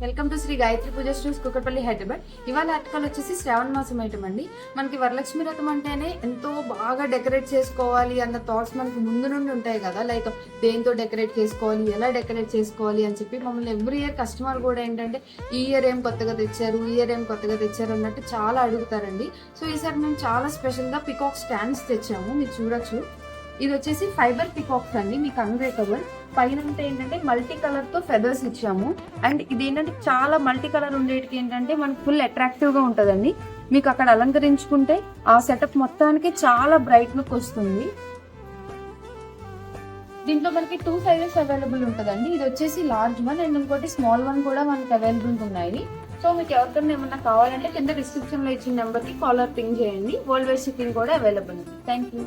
Welcome to Shri Gayatri Pooja stores Kukatpally Hyderabad. ఇవాళ article వచ్చేసి శ్రావణ మాసం ఐటమ్ అండి. మనకి వరలక్ష్మి వ్రతం అంటేనే ఎంతో బాగా డెకరేట్ చేసుకోవాలి అన్న థాట్స్ మనకి ముందు నుండి ఉంటాయి కదా. లైక్ దేంతో డెకరేట్ చేసుకోవాలి, ఎలా డెకరేట్ చేసుకోవాలి అని చెప్పి మమ్మల్ని ఎవ్రీ ఇయర్ కస్టమర్ కూడా ఏంటంటే ఈ ఇయర్ ఏం కొత్తగా తెచ్చారు, ఈ ఇయర్ ఏం కొత్తగా తెచ్చారు అన్నట్టు చాలా అడుగుతారండి. సో ఈసారి మేము చాలా స్పెషల్గా పికాక్ స్టాండ్స్ తెచ్చాము, మీరు చూడొచ్చు. ఇది వచ్చేసి ఫైబర్ పికాక్స్ అండి, మీకు అన్బ్రేకబుల్. పైన ఏంటంటే మల్టీ కలర్ తో ఫెదర్స్ ఇచ్చాము. అండ్ ఇది ఏంటంటే చాలా మల్టీ కలర్ ఉండేటికి ఏంటంటే మనకు ఫుల్ అట్రాక్టివ్ గా ఉంటుందండి. మీకు అక్కడ అలంకరించుకుంటే ఆ సెటప్ మొత్తానికి చాలా బ్రైట్ లుక్ వస్తుంది. దీంట్లో మనకి 2 సైజెస్ అవైలబుల్ ఉంటుందండి. ఇది వచ్చేసి లార్జ్ వన్ అండ్ ఇంకోటి స్మాల్ వన్ కూడా మనకి అవైలబుల్ ఉన్నాయి. సో మీకు ఎవరికైనా ఏమన్నా కావాలంటే కింద డిస్క్రిప్షన్ లో ఇచ్చిన నెంబర్ కి కాలర్ పింగ్ చేయండి. వరల్డ్ వైడ్ షిప్పింగ్ కూడా అవైలబుల్ ఉంది. Thank you.